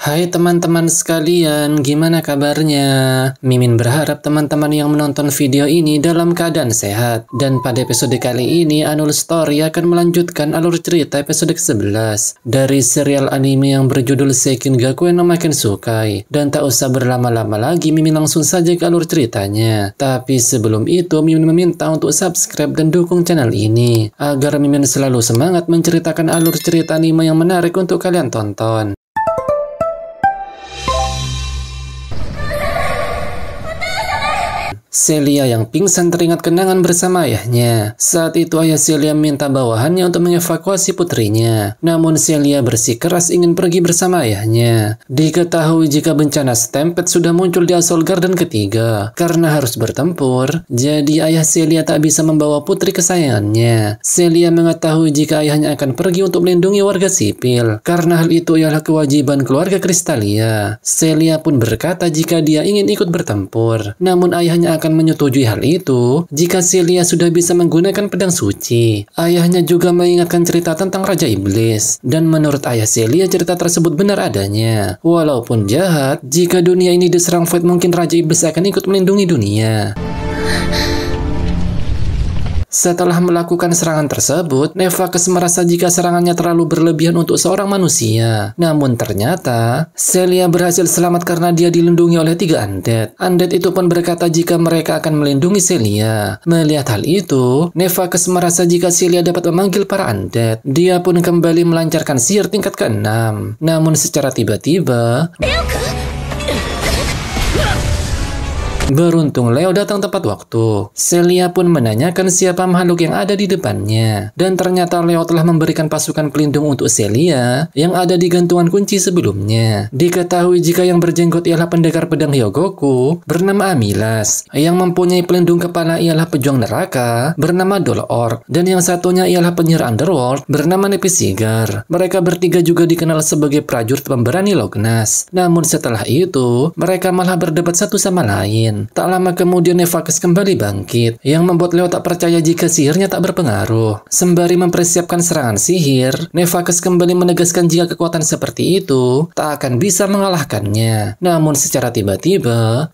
Hai teman-teman sekalian, gimana kabarnya? Mimin berharap teman-teman yang menonton video ini dalam keadaan sehat. Dan pada episode kali ini, Anul Story akan melanjutkan alur cerita episode ke-11 dari serial anime yang berjudul Seikinggaku no Makensukai. Dan tak usah berlama-lama lagi, Mimin langsung saja ke alur ceritanya. Tapi sebelum itu, Mimin meminta untuk subscribe dan dukung channel ini, agar Mimin selalu semangat menceritakan alur cerita anime yang menarik untuk kalian tonton. Celia yang pingsan teringat kenangan bersama ayahnya. Saat itu ayah Celia minta bawahannya untuk mengevakuasi putrinya. Namun Celia bersikeras ingin pergi bersama ayahnya. Diketahui jika bencana Stampede sudah muncul di Assault Garden ketiga. Karena harus bertempur, jadi ayah Celia tak bisa membawa putri kesayangannya. Celia mengetahui jika ayahnya akan pergi untuk melindungi warga sipil. Karena hal itu ialah kewajiban keluarga Kristalia. Celia pun berkata jika dia ingin ikut bertempur. Namun ayahnya akan menyetujui hal itu jika Celia sudah bisa menggunakan pedang suci. Ayahnya juga mengingatkan cerita tentang Raja Iblis, dan menurut ayah Celia cerita tersebut benar adanya. Walaupun jahat, jika dunia ini diserang Void, mungkin Raja Iblis akan ikut melindungi dunia. Setelah melakukan serangan tersebut, Nevakes merasa jika serangannya terlalu berlebihan untuk seorang manusia. Namun ternyata, Celia berhasil selamat karena dia dilindungi oleh 3 undead. Undead itu pun berkata jika mereka akan melindungi Celia. Melihat hal itu, Nevakes merasa jika Celia dapat memanggil para undead. Dia pun kembali melancarkan sihir tingkat ke-6. Namun secara tiba-tiba, beruntung Leo datang tepat waktu. Celia pun menanyakan siapa makhluk yang ada di depannya. Dan ternyata Leo telah memberikan pasukan pelindung untuk Celia yang ada di gantungan kunci sebelumnya. Diketahui jika yang berjenggot ialah pendekar pedang Hyogoku bernama Amilas. Yang mempunyai pelindung kepala ialah pejuang neraka bernama Dolor. Dan yang satunya ialah penyihir underworld bernama Nepisigar. Mereka bertiga juga dikenal sebagai prajurit pemberani Lognas. Namun setelah itu, mereka malah berdebat satu sama lain. Tak lama kemudian Nevakes kembali bangkit, yang membuat Leo tak percaya jika sihirnya tak berpengaruh. Sembari mempersiapkan serangan sihir, Nevakes kembali menegaskan jika kekuatan seperti itu tak akan bisa mengalahkannya. Namun secara tiba-tiba,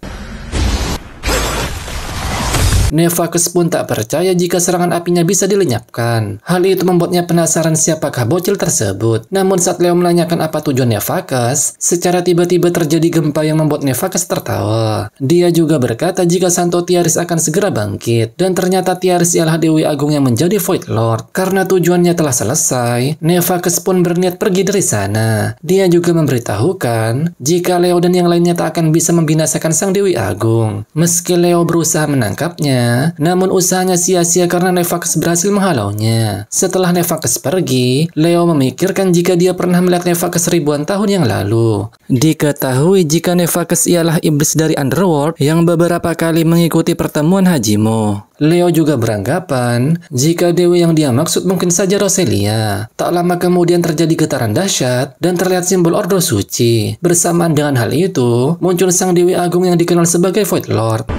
Nevakes pun tak percaya jika serangan apinya bisa dilenyapkan. Hal itu membuatnya penasaran siapakah bocil tersebut. Namun saat Leo menanyakan apa tujuan Nevakes, secara tiba-tiba terjadi gempa yang membuat Nevakes tertawa. Dia juga berkata jika Santo Tiaris akan segera bangkit. Dan ternyata Tiaris ialah Dewi Agung yang menjadi Void Lord. Karena tujuannya telah selesai, Nevakes pun berniat pergi dari sana. Dia juga memberitahukan jika Leo dan yang lainnya tak akan bisa membinasakan Sang Dewi Agung. Meski Leo berusaha menangkapnya, namun usahanya sia-sia karena Nevakes berhasil menghalaunya. Setelah Nevakes pergi, Leo memikirkan jika dia pernah melihat Nevakes ribuan tahun yang lalu. Diketahui jika Nevakes ialah iblis dari Underworld yang beberapa kali mengikuti pertemuan Hajime. Leo juga beranggapan jika dewi yang dia maksud mungkin saja Roselia. Tak lama kemudian terjadi getaran dahsyat dan terlihat simbol Ordo Suci. Bersamaan dengan hal itu, muncul Sang Dewi Agung yang dikenal sebagai Void Lord.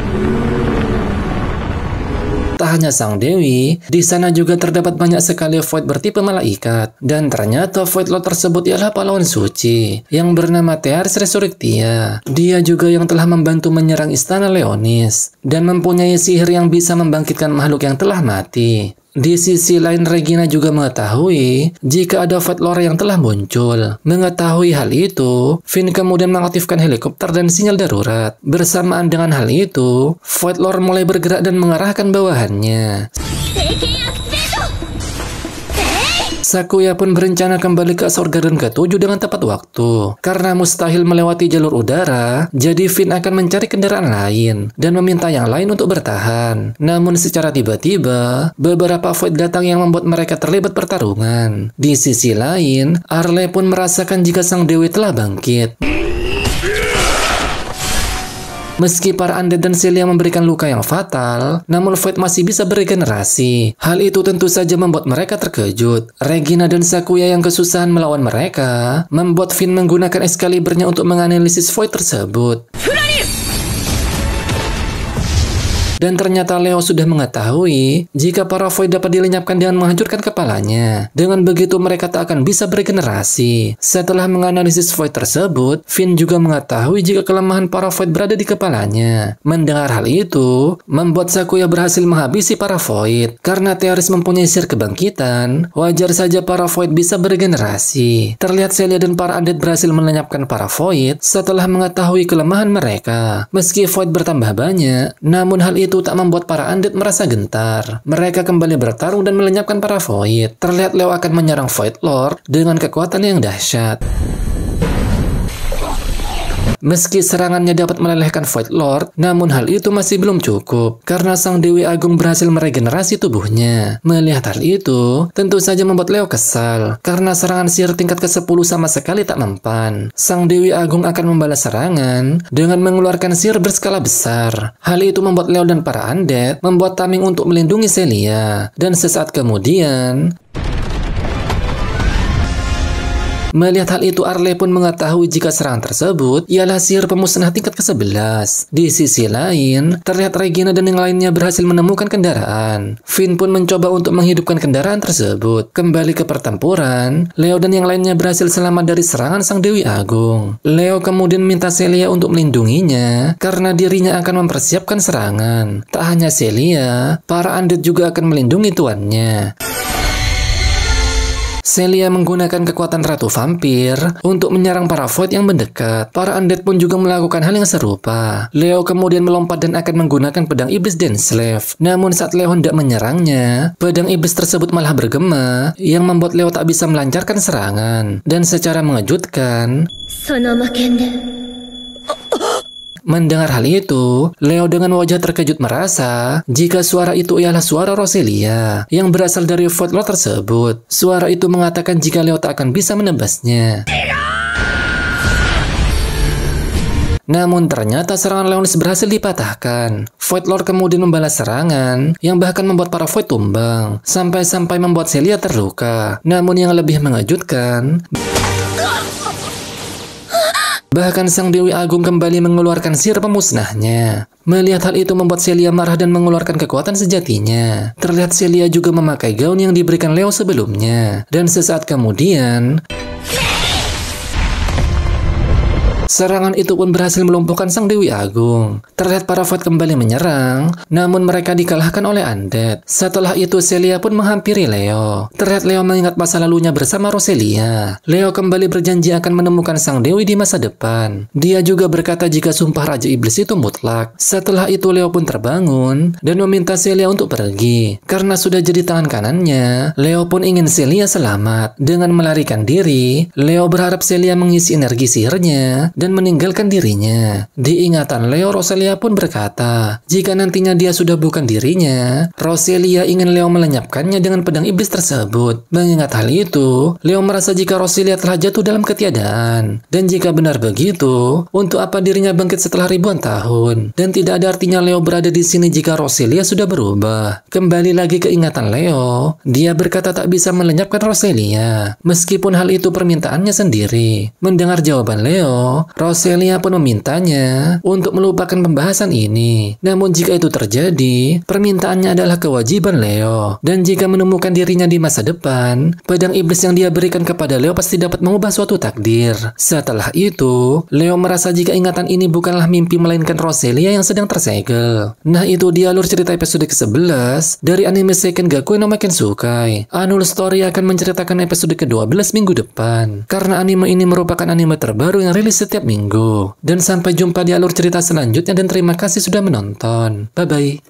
Tak hanya Sang Dewi, di sana juga terdapat banyak sekali Void bertipe malaikat. Dan ternyata Void Lord tersebut ialah pahlawan suci yang bernama Tiaris Resurrectia. Dia juga yang telah membantu menyerang istana Leonis dan mempunyai sihir yang bisa membangkitkan makhluk yang telah mati. Di sisi lain, Regina juga mengetahui jika ada Void Lord yang telah muncul. Mengetahui hal itu, Finn kemudian mengaktifkan helikopter dan sinyal darurat. Bersamaan dengan hal itu, Void Lord mulai bergerak dan mengarahkan bawahannya. Sakuya pun berencana kembali ke Assault Garden ke-7 dengan tepat waktu. Karena mustahil melewati jalur udara, jadi Finn akan mencari kendaraan lain dan meminta yang lain untuk bertahan. Namun secara tiba-tiba, beberapa Void datang yang membuat mereka terlibat pertarungan. Di sisi lain, Arle pun merasakan jika Sang Dewi telah bangkit. Meski para undead dan Celia memberikan luka yang fatal, namun Void masih bisa beregenerasi. Hal itu tentu saja membuat mereka terkejut. Regina dan Sakuya yang kesusahan melawan mereka, membuat Finn menggunakan Excaliburnya untuk menganalisis Void tersebut. Dan ternyata Leo sudah mengetahui jika para Void dapat dilenyapkan dengan menghancurkan kepalanya. Dengan begitu mereka tak akan bisa beregenerasi. Setelah menganalisis Void tersebut, Finn juga mengetahui jika kelemahan para Void berada di kepalanya. Mendengar hal itu, membuat Sakuya berhasil menghabisi para Void. Karena Theoris mempunyai sihir kebangkitan, wajar saja para Void bisa beregenerasi. Terlihat Celia dan para undead berhasil melenyapkan para Void setelah mengetahui kelemahan mereka. Meski Void bertambah banyak, namun hal itu tak membuat para undead merasa gentar. Mereka kembali bertarung dan melenyapkan para Void. Terlihat Leo akan menyerang Void Lord dengan kekuatan yang dahsyat. Meski serangannya dapat melelehkan Void Lord, namun hal itu masih belum cukup, karena Sang Dewi Agung berhasil meregenerasi tubuhnya. Melihat hal itu, tentu saja membuat Leo kesal, karena serangan sihir tingkat ke-10 sama sekali tak mempan. Sang Dewi Agung akan membalas serangan dengan mengeluarkan sihir berskala besar. Hal itu membuat Leo dan para undead membuat tameng untuk melindungi Celia. Dan sesaat kemudian, melihat hal itu, Arle pun mengetahui jika serangan tersebut ialah sihir pemusnah tingkat ke-11. Di sisi lain, terlihat Regina dan yang lainnya berhasil menemukan kendaraan. Finn pun mencoba untuk menghidupkan kendaraan tersebut. Kembali ke pertempuran, Leo dan yang lainnya berhasil selamat dari serangan Sang Dewi Agung. Leo kemudian minta Celia untuk melindunginya karena dirinya akan mempersiapkan serangan. Tak hanya Celia, para undead juga akan melindungi tuannya. Celia menggunakan kekuatan Ratu Vampir untuk menyerang para Void yang mendekat. Para undead pun juga melakukan hal yang serupa. Leo kemudian melompat dan akan menggunakan pedang iblis Dainsleif. Namun saat Leo hendak menyerangnya, pedang iblis tersebut malah bergema yang membuat Leo tak bisa melancarkan serangan. Dan secara mengejutkan, mendengar hal itu, Leo dengan wajah terkejut merasa jika suara itu ialah suara Roselia yang berasal dari Void Lord tersebut. Suara itu mengatakan jika Leo tak akan bisa menembasnya. Namun ternyata serangan Leonis berhasil dipatahkan. Void Lord kemudian membalas serangan yang bahkan membuat para Void tumbang, sampai-sampai membuat Celia terluka. Namun yang lebih mengejutkan, bahkan Sang Dewi Agung kembali mengeluarkan sihir pemusnahnya. Melihat hal itu membuat Celia marah dan mengeluarkan kekuatan sejatinya. Terlihat Celia juga memakai gaun yang diberikan Leo sebelumnya. Dan sesaat kemudian, serangan itu pun berhasil melumpuhkan Sang Dewi Agung. Terlihat para Void kembali menyerang, namun mereka dikalahkan oleh undead. Setelah itu Celia pun menghampiri Leo. Terlihat Leo mengingat masa lalunya bersama Roselia. Leo kembali berjanji akan menemukan Sang Dewi di masa depan. Dia juga berkata jika sumpah Raja Iblis itu mutlak. Setelah itu Leo pun terbangun dan meminta Celia untuk pergi. Karena sudah jadi tangan kanannya, Leo pun ingin Celia selamat. Dengan melarikan diri, Leo berharap Celia mengisi energi sihirnya dan meninggalkan dirinya. Di ingatan Leo, Roselia pun berkata, jika nantinya dia sudah bukan dirinya, Roselia ingin Leo melenyapkannya dengan pedang iblis tersebut. Mengingat hal itu, Leo merasa jika Roselia telah jatuh dalam ketiadaan. Dan jika benar begitu, untuk apa dirinya bangkit setelah ribuan tahun? Dan tidak ada artinya Leo berada di sini jika Roselia sudah berubah. Kembali lagi ke ingatan Leo, dia berkata tak bisa melenyapkan Roselia, meskipun hal itu permintaannya sendiri. Mendengar jawaban Leo, Roselia pun memintanya untuk melupakan pembahasan ini. Namun jika itu terjadi, permintaannya adalah kewajiban Leo. Dan jika menemukan dirinya di masa depan, pedang iblis yang dia berikan kepada Leo pasti dapat mengubah suatu takdir. Setelah itu, Leo merasa jika ingatan ini bukanlah mimpi melainkan Roselia yang sedang tersegel. Nah, itu dia alur cerita episode ke-11 dari anime Seiken-Gakuen no Makensukai. Annual Story akan menceritakan episode ke-12 minggu depan. Karena anime ini merupakan anime terbaru yang rilis setiap minggu. Dan sampai jumpa di alur cerita selanjutnya dan terima kasih sudah menonton. Bye-bye.